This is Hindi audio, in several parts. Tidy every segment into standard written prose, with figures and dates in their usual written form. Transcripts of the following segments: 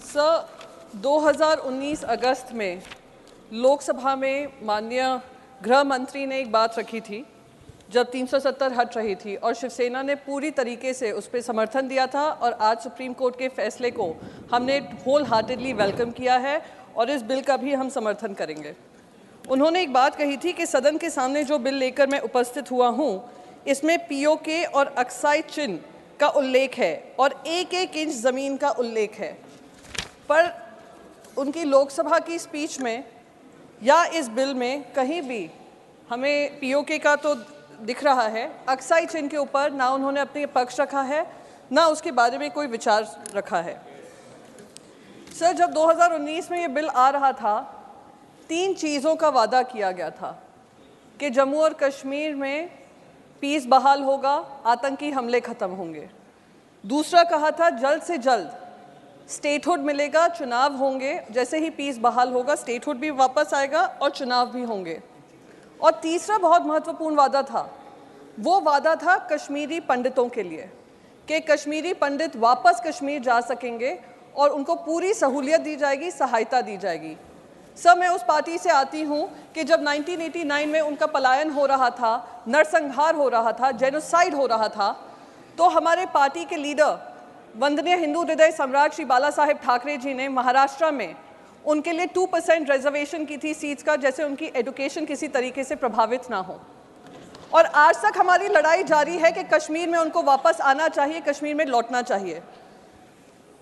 सर, 2019 अगस्त में लोकसभा में माननीय गृह मंत्री ने एक बात रखी थी जब 370 हट रही थी और शिवसेना ने पूरी तरीके से उस पर समर्थन दिया था और आज सुप्रीम कोर्ट के फैसले को हमने होल हार्टेडली वेलकम किया है और इस बिल का भी हम समर्थन करेंगे। उन्होंने एक बात कही थी कि सदन के सामने जो बिल लेकर मैं उपस्थित हुआ हूँ इसमें पीओके और अक्साई चिन्ह का उल्लेख है और एक एक इंच ज़मीन का उल्लेख है, पर उनकी लोकसभा की स्पीच में या इस बिल में कहीं भी हमें पीओके का तो दिख रहा है, अक्साई चिन्ह के ऊपर ना उन्होंने अपने पक्ष रखा है ना उसके बारे में कोई विचार रखा है। सर, जब 2019 में ये बिल आ रहा था 3 चीज़ों का वादा किया गया था कि जम्मू और कश्मीर में पीस बहाल होगा, आतंकी हमले ख़त्म होंगे। दूसरा कहा था जल्द से जल्द स्टेटहुड मिलेगा, चुनाव होंगे, जैसे ही पीस बहाल होगा स्टेटहुड भी वापस आएगा और चुनाव भी होंगे। और तीसरा बहुत महत्वपूर्ण वादा था, वो वादा था कश्मीरी पंडितों के लिए कि कश्मीरी पंडित वापस कश्मीर जा सकेंगे और उनको पूरी सहूलियत दी जाएगी, सहायता दी जाएगी। सर, मैं उस पार्टी से आती हूँ कि जब 1989 में उनका पलायन हो रहा था, नरसंहार हो रहा था, जेनोसाइड हो रहा था, तो हमारे पार्टी के लीडर वंदनीय हिंदू हृदय सम्राट श्री बाला साहेब ठाकरे जी ने महाराष्ट्र में उनके लिए 2% रिजर्वेशन की थी सीट्स का, जैसे उनकी एजुकेशन किसी तरीके से प्रभावित ना हो। और आज तक हमारी लड़ाई जारी है कि कश्मीर में उनको वापस आना चाहिए, कश्मीर में लौटना चाहिए।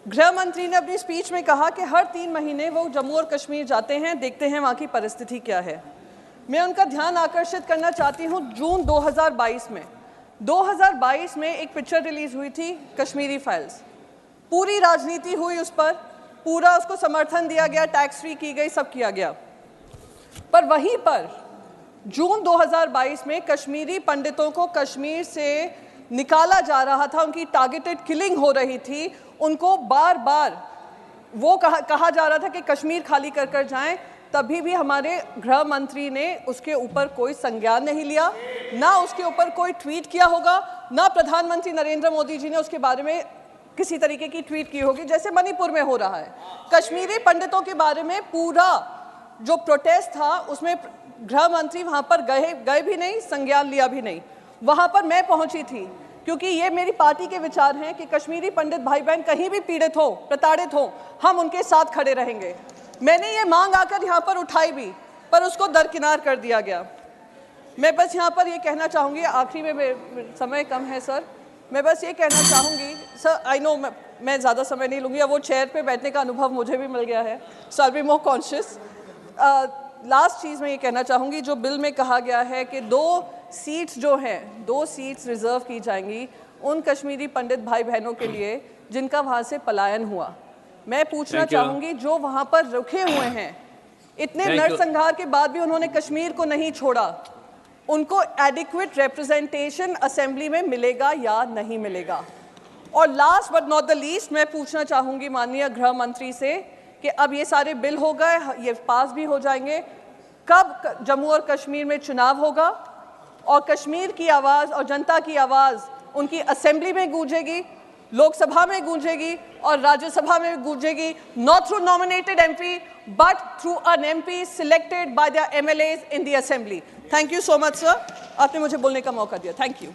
गृह मंत्री ने अपनी स्पीच में कहा कि हर 3 महीने वो जम्मू और कश्मीर जाते हैं, देखते हैं वहाँ की परिस्थिति क्या है। मैं उनका ध्यान आकर्षित करना चाहती हूँ, जून 2022 में एक पिक्चर रिलीज़ हुई थी, कश्मीरी फाइल्स। पूरी राजनीति हुई उस पर, पूरा उसको समर्थन दिया गया, टैक्स फ्री की गई, सब किया गया। पर वहीं पर जून 2022 में कश्मीरी पंडितों को कश्मीर से निकाला जा रहा था, उनकी टारगेटेड किलिंग हो रही थी, उनको बार बार वो कहा जा रहा था कि कश्मीर खाली कर कर जाएं। तभी भी हमारे गृह मंत्री ने उसके ऊपर कोई संज्ञान नहीं लिया, ना उसके ऊपर कोई ट्वीट किया होगा, ना प्रधानमंत्री नरेंद्र मोदी जी ने उसके बारे में किसी तरीके की ट्वीट की होगी, जैसे मणिपुर में हो रहा है। कश्मीरी पंडितों के बारे में पूरा जो प्रोटेस्ट था उसमें गृह मंत्री वहाँ पर गए भी नहीं, संज्ञान लिया भी नहीं। वहाँ पर मैं पहुँची थी क्योंकि ये मेरी पार्टी के विचार हैं कि कश्मीरी पंडित भाई बहन कहीं भी पीड़ित हो, प्रताड़ित हो, हम उनके साथ खड़े रहेंगे। मैंने ये मांग आकर यहाँ पर उठाई भी, पर उसको दरकिनार कर दिया गया। मैं बस यहाँ पर ये कहना चाहूँगी, आखिरी में समय कम है सर, मैं बस ये कहना चाहूँगी सर, आई नो मैं ज़्यादा समय नहीं लूँगी, अब वो चेयर पे बैठने का अनुभव मुझे भी मिल गया है, so I will be more conscious. Last चीज़ मैं ये कहना चाहूँगी, जो बिल में कहा गया है कि 2 सीट्स जो हैं, 2 सीट्स रिज़र्व की जाएंगी उन कश्मीरी पंडित भाई बहनों के लिए जिनका वहाँ से पलायन हुआ। मैं पूछना चाहूँगी, जो वहाँ पर रुके हुए हैं, इतने नरसंहार के बाद भी उन्होंने कश्मीर को नहीं छोड़ा, उनको एडिक्वेट रिप्रेजेंटेशन असेंबली में मिलेगा या नहीं मिलेगा? और last but not the least, मैं पूछना चाहूँगी माननीय गृह मंत्री से कि अब ये सारे बिल हो गए, ये पास भी हो जाएंगे, कब जम्मू और कश्मीर में चुनाव होगा और कश्मीर की आवाज़ और जनता की आवाज़ उनकी असेंबली में गूंजेगी, लोकसभा में गूंजेगी और राज्यसभा में गूंजेगी, not through nominated MP but through an MP selected by the MLAs in the assembly. Thank you so much sir, आपने मुझे बोलने का मौका दिया। Thank you.